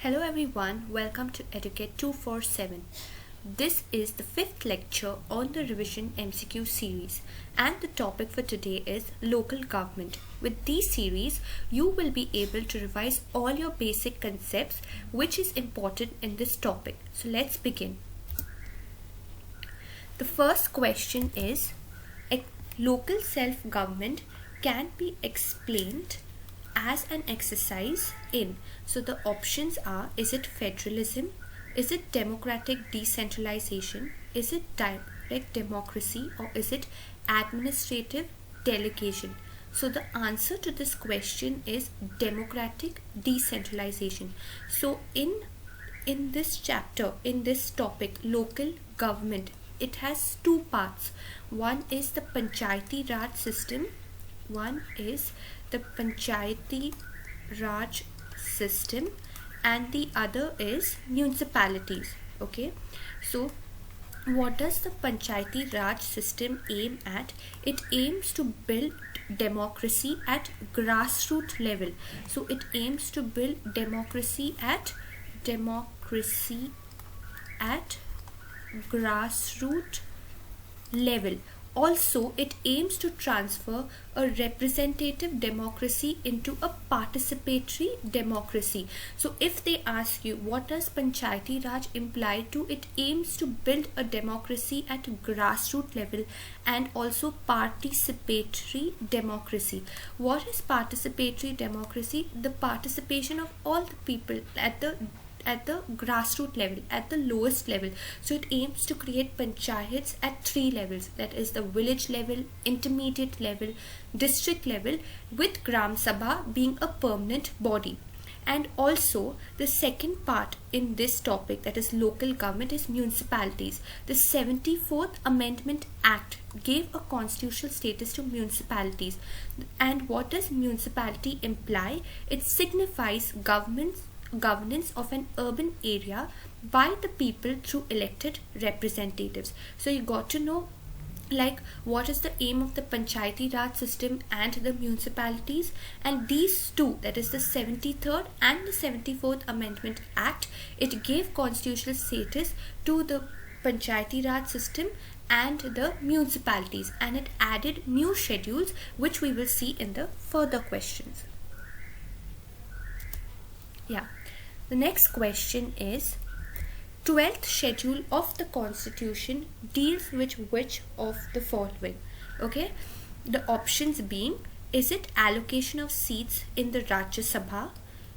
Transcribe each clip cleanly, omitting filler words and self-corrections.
Hello everyone, welcome to Educate 247. This is the fifth lecture on the revision MCQ series and the topic for today is local government. With this series, you will be able to revise all your basic concepts which is important in this topic. So let's begin. The first question is, local self-government can be explained as an exercise in. So the options are, is it federalism, is it democratic decentralization, is it direct democracy, or is it administrative delegation? So the answer to this question is democratic decentralization. So in this chapter, in this topic, local government, it has two parts. One is the Panchayati Raj System, one is the Panchayati Raj System, and the other is municipalities. Okay, so what does the Panchayati Raj System aim at? It aims to build democracy at grassroots level. So it aims to build democracy at grassroots level. Also, it aims to transfer a representative democracy into a participatory democracy. So if they ask you what does Panchayati Raj imply to, it aims to build a democracy at grassroots level and also participatory democracy. What is participatory democracy? The participation of all the people at the grassroots level, at the lowest level. So it aims to create panchayats at three levels, that is the village level, intermediate level, district level, with Gram Sabha being a permanent body. And also the second part in this topic, that is local government, is municipalities. The 74th Amendment Act gave a constitutional status to municipalities. And what does municipality imply? It signifies governance of an urban area by the people through elected representatives. So you got to know like what is the aim of the Panchayati Raj system and the municipalities, and these two, that is the 73rd and the 74th Amendment Act, it gave constitutional status to the Panchayati Raj system and the municipalities, and it added new schedules which we will see in the further questions. Yeah. The next question is, 12th schedule of the Constitution deals with which of the following? Okay, the options being, is it allocation of seats in the Rajya Sabha,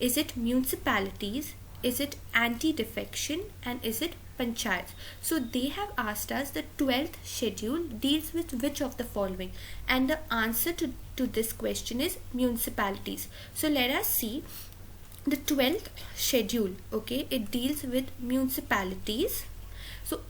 is it municipalities, is it anti-defection, and is it panchayats? So they have asked us the 12th schedule deals with which of the following, and the answer to this question is municipalities. So let us see. The 12th schedule, okay, it deals with municipalities. So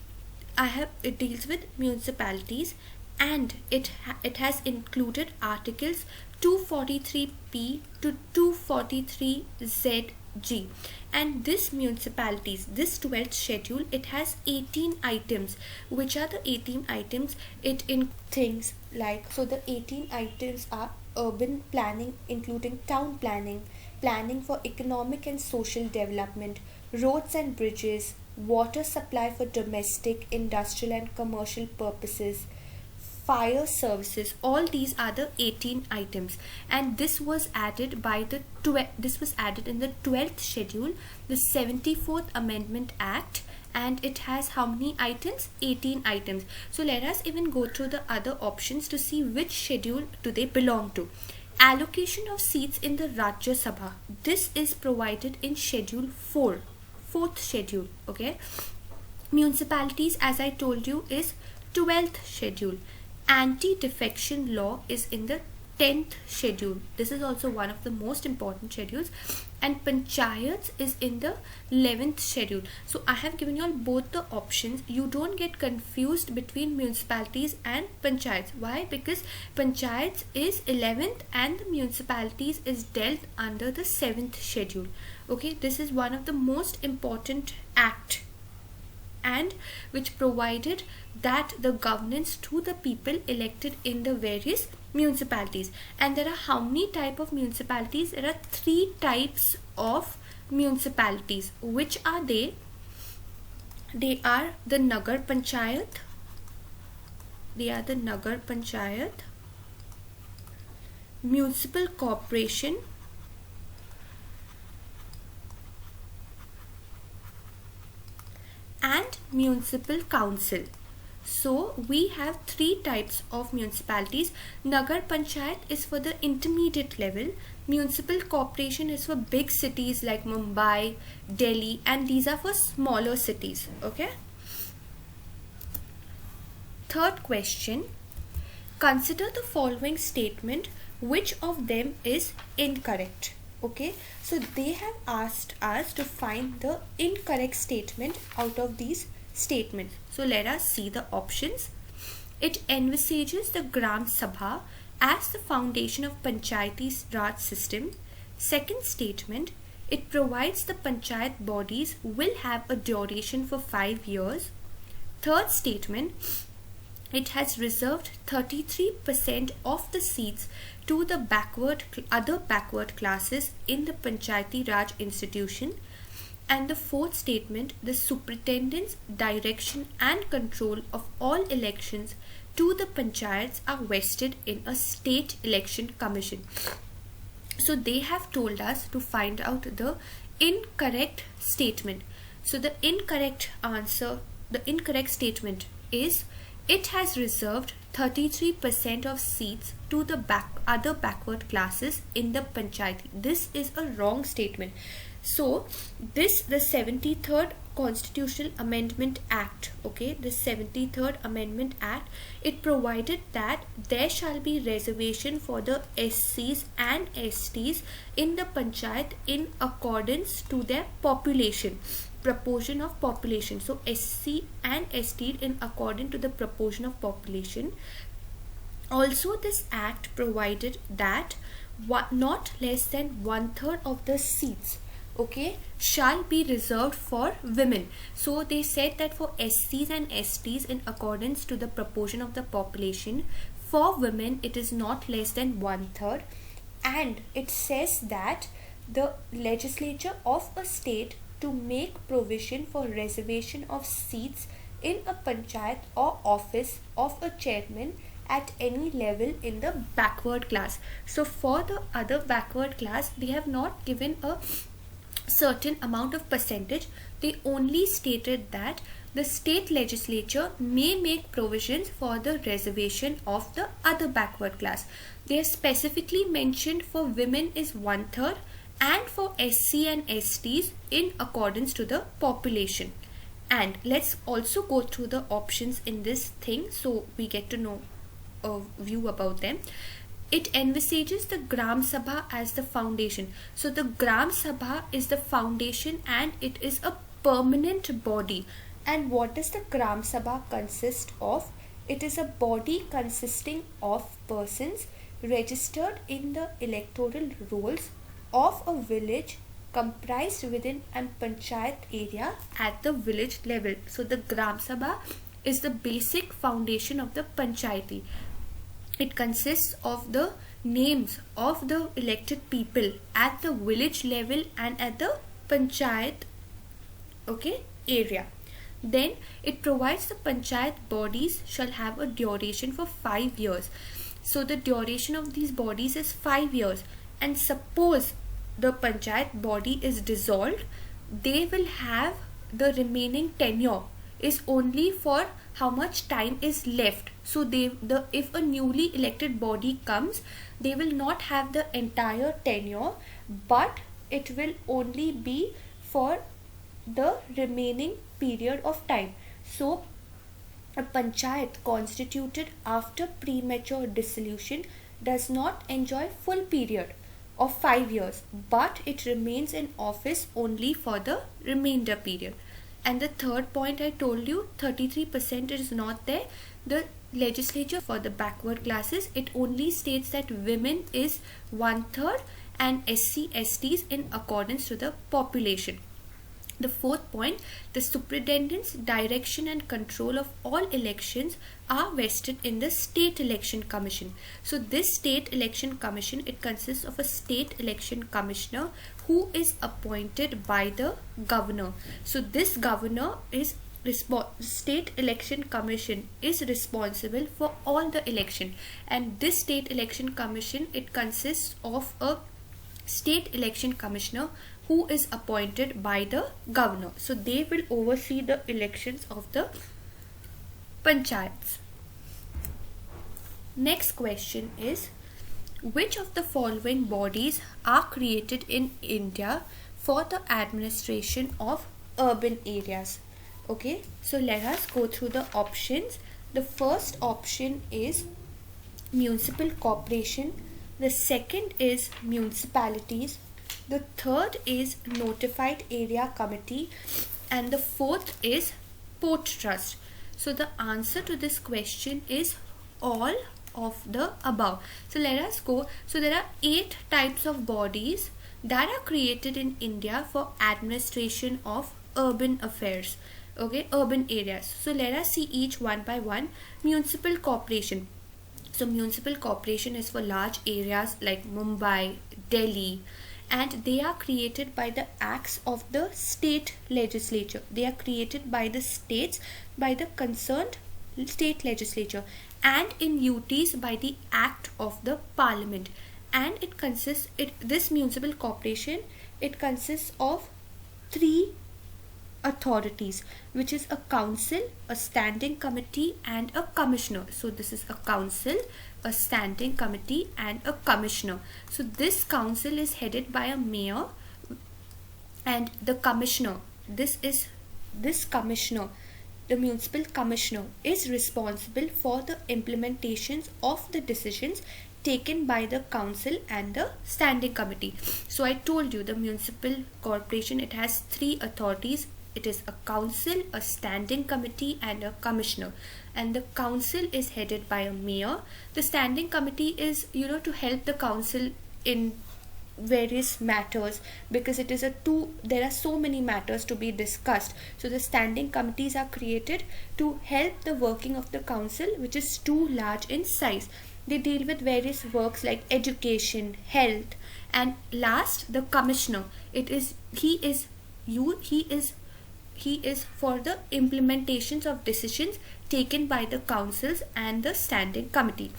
it deals with municipalities, and it has included articles 243p to 243zg. And this municipalities, this 12th schedule, it has 18 items. Which are the 18 items? It in things like, so the 18 items are urban planning, including town planning, planning for economic and social development, roads and bridges, water supply for domestic, industrial and commercial purposes, fire services. All these are the 18 items, and this was added by the this was added in the 12th schedule, the 74th Amendment Act, and it has how many items? 18 items. So let us even go through the other options to see which schedule do they belong to. Allocation of seats in the Rajya Sabha, this is provided in schedule 4, 4th schedule. Okay, municipalities, as I told you, is 12th schedule. Anti-defection law is in the 10th schedule. This is also one of the most important schedules. And panchayats is in the 11th schedule. So I have given you all both the options. You don't get confused between municipalities and panchayats. Why? Because panchayats is 11th and the municipalities is dealt under the 7th schedule. Okay, this is one of the most important act, and which provided that the governance to the people elected in the various municipalities. And there are how many type of municipalities? There are 3 types of municipalities. Which are they? They are the Nagar Panchayat. They are the Nagar Panchayat, Municipal Corporation, and Municipal Council. So we have three types of municipalities. Nagar Panchayat is for the intermediate level. Municipal Corporation is for big cities like Mumbai, Delhi, and these are for smaller cities. Okay. Third question. Consider the following statement. Which of them is incorrect? Okay, so they have asked us to find the incorrect statement out of these statements. So let us see the options. It envisages the Gram Sabha as the foundation of Panchayati Raj System. Second statement, it provides the Panchayat bodies will have a duration for 5 years. Third statement, it has reserved 33% of the seats to the other backward classes in the Panchayati Raj institution. And the fourth statement, the superintendent's direction and control of all elections to the panchayats are vested in a state election commission. So they have told us to find out the incorrect statement. So the incorrect statement is it has reserved 33% of seats to the other backward classes in the panchayati. This is a wrong statement. So the 73rd Constitutional Amendment Act, okay, the 73rd Amendment Act, it provided that there shall be reservation for the SCs and STs in the panchayat in accordance to their population, proportion of population. So SC and ST in according to the proportion of population. Also, this act provided that not less than 1/3 of the seats, okay, shall be reserved for women. So they said that for SCs and STs in accordance to the proportion of the population, for women it is not less than 1/3, and it says that the legislature of a state to make provision for reservation of seats in a panchayat or office of a chairman at any level in the backward class. So for the other backward class, they have not given a certain amount of percentage. They only stated that the state legislature may make provisions for the reservation of the other backward class. They have specifically mentioned for women is 1/3 and for SC and STs in accordance to the population. And let's also go through the options in this thing so we get to know a view about them. It envisages the Gram Sabha as the foundation. So the Gram Sabha is the foundation and it is a permanent body. And what does the Gram Sabha consist of? It is a body consisting of persons registered in the electoral rolls of a village comprised within a panchayat area at the village level. So the Gram Sabha is the basic foundation of the panchayati. It consists of the names of the elected people at the village level and at the panchayat, okay, area. Then it provides the panchayat bodies shall have a duration for 5 years. So the duration of these bodies is 5 years. And suppose the panchayat body is dissolved, they will have the remaining tenure is only for how much time is left. So if a newly elected body comes, they will not have the entire tenure, but it will only be for the remaining period of time. So a panchayat constituted after premature dissolution does not enjoy full period of 5 years, but it remains in office only for the remainder period. And the third point I told you, 33% is not there. The legislature for the backward classes, it only states that women is 1/3 and SC STs in accordance to the population. The fourth point, the superintendence, direction and control of all elections are vested in the State Election Commission. So this State Election Commission, it consists of a State Election Commissioner who is appointed by the governor. So this governor is State Election Commission is responsible for all the election, and this State Election Commission, it consists of a State Election Commissioner who is appointed by the governor. So they will oversee the elections of the panchayats. Next question is, which of the following bodies are created in India for the administration of urban areas? Okay, so let us go through the options. The first option is Municipal Cooperation. The second is Municipalities. The third is Notified Area Committee. And the fourth is Port Trust. So the answer to this question is all of the above. So let us go. So there are 8 types of bodies that are created in India for administration of urban affairs. Okay, urban areas. So let us see each one by one. Municipal Cooperation. So Municipal Cooperation is for large areas like Mumbai, Delhi, and they are created by the acts of the state legislature. They are created by the states, by the concerned state legislature, and in UTs by the act of the parliament. And this Municipal Cooperation, it consists of 3 authorities, which is a council, a standing committee, and a commissioner. So this is a council, a standing committee, and a commissioner. So this council is headed by a mayor, and the commissioner, this commissioner, the municipal commissioner, is responsible for the implementations of the decisions taken by the council and the standing committee. So I told you the Municipal Corporation, it has 3 authorities. It is a council, a standing committee, and a commissioner. And the council is headed by a mayor. The standing committee is, to help the council in various matters, because it is there are so many matters to be discussed. So the standing committees are created to help the working of the council, which is too large in size. They deal with various works like education, health, and last, the commissioner. He is for the implementations of decisions taken by the councils and the standing committee.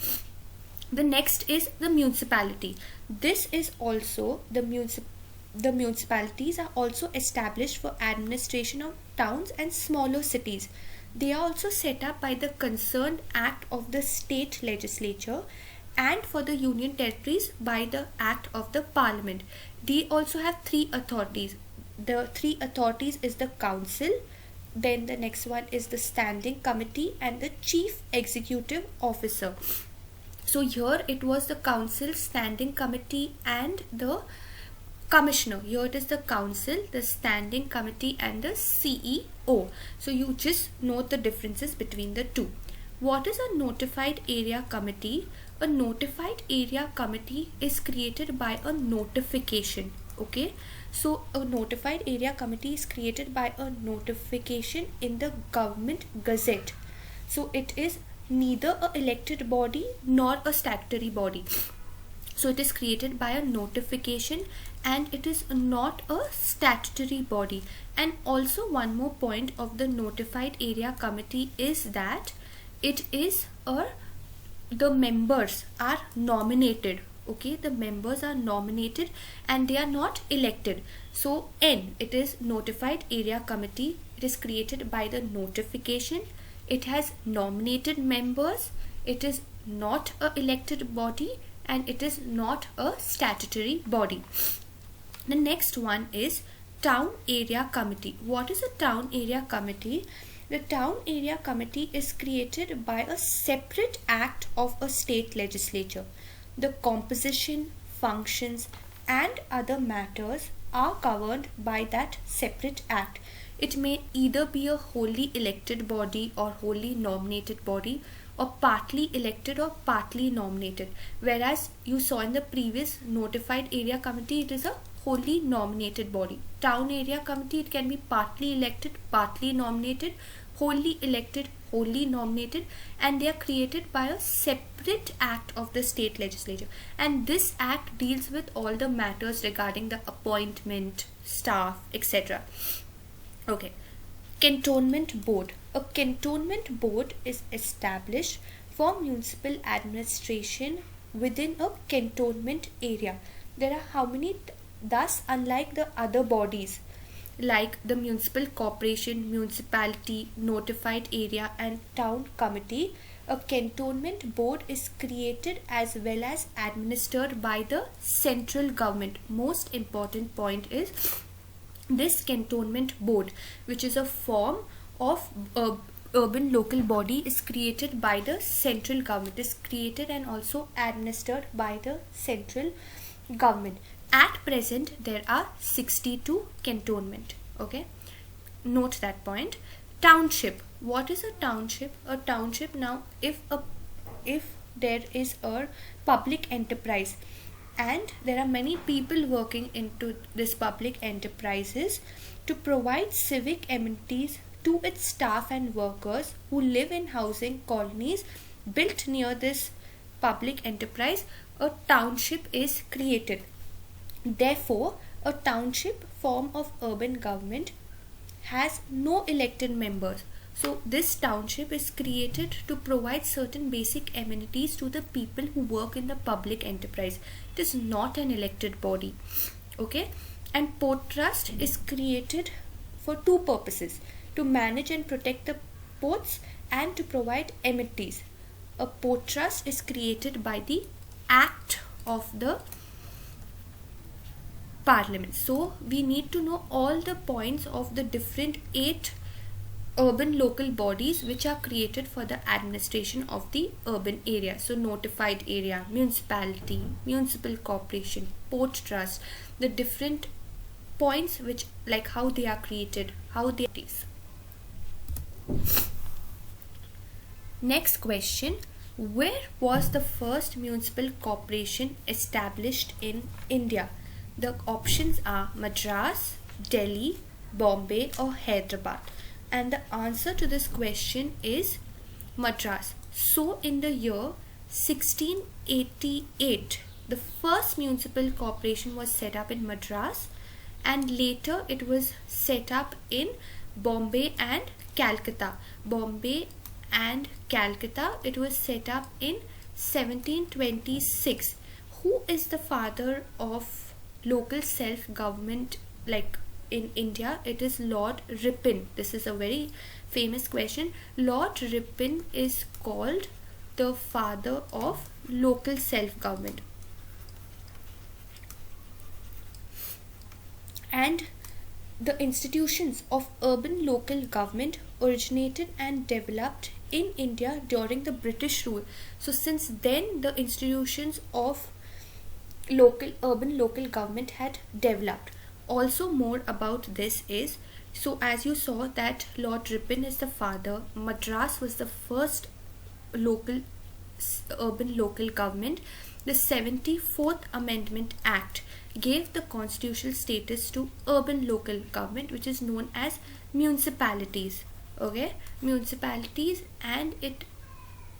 The next is the municipality. This is also the municipalities are also established for administration of towns and smaller cities. They are also set up by the concerned act of the state legislature, and for the union territories by the act of the parliament. They also have 3 authorities. The 3 authorities is the council, then the next one is the standing committee, and the chief executive officer. So here it was the council, standing committee, and the commissioner. Here it is the council, the standing committee, and the CEO. So you just note the differences between the 2. What is a notified area committee? A notified area committee is created by a notification. Okay, so a notified area committee is created by a notification in the government gazette. So it is neither a elected body nor a statutory body. So it is created by a notification, and it is not a statutory body. And also one more point of the notified area committee is that it is the members are nominated. Okay, the members are nominated and they are not elected. So N, it is notified area committee. It is created by the notification. It has nominated members. It is not a elected body, and it is not a statutory body. The next one is town area committee. What is a town area committee? The town area committee is created by a separate act of a state legislature. The composition, functions, and other matters are covered by that separate act. It may either be a wholly elected body or wholly nominated body, or partly elected or partly nominated. Whereas you saw in the previous notified area committee, it is a wholly nominated body. Town area committee, it can be partly elected, partly nominated, wholly elected, wholly nominated, and they are created by a separate act of the state legislature, and this act deals with all the matters regarding the appointment, staff, etc. Okay. Cantonment board. A cantonment board is established for municipal administration within a cantonment area. There are how many? Thus, unlike the other bodies like the Municipal Cooperation, Municipality, Notified Area and Town Committee, a cantonment board is created as well as administered by the central government. Most important point is this cantonment board, which is a form of urban local body, is created by the central government, is created and also administered by the central government. At present there are 62 cantonment. Okay, note that point. Township. What is a township? A township, now if there is a public enterprise and there are many people working into this public enterprises to provide civic amenities to its staff and workers who live in housing colonies built near this public enterprise, a township is created. Therefore, a township form of urban government has no elected members. So this township is created to provide certain basic amenities to the people who work in the public enterprise. It is not an elected body. Okay, and port trust is created for two purposes: to manage and protect the ports and to provide amenities. A port trust is created by the act of the Parliament. So we need to know all the points of the different 8 urban local bodies which are created for the administration of the urban area. So notified area, municipality, municipal corporation, port trust, the different points which, like how they are created, how they are. Next question: where was the first municipal corporation established in India? The options are Madras, Delhi, Bombay or Hyderabad, and the answer to this question is Madras. So in the year 1688, the first municipal corporation was set up in Madras, and later it was set up in Bombay and Calcutta. Bombay and Calcutta, it was set up in 1726. Who is the father of local self-government like in India? It is Lord Ripon. This is a very famous question. Lord Ripon is called the father of local self-government. And the institutions of urban local government originated and developed in India during the British rule. So since then the institutions of urban local government had developed. Also more about this is, so as you saw that Lord Ripon is the father, Madras was the first urban local government. The 74th Amendment Act gave the constitutional status to urban local government, which is known as municipalities. Okay, municipalities, and it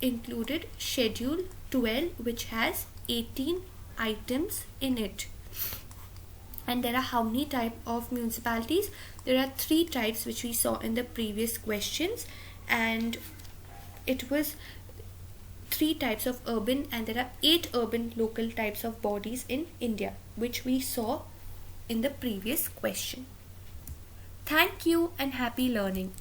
included Schedule 12, which has 18 items in it. And there are how many type of municipalities? There are 3 types which we saw in the previous questions, and it was 3 types of urban, and there are 8 urban local types of bodies in India, which we saw in the previous question. Thank you and happy learning.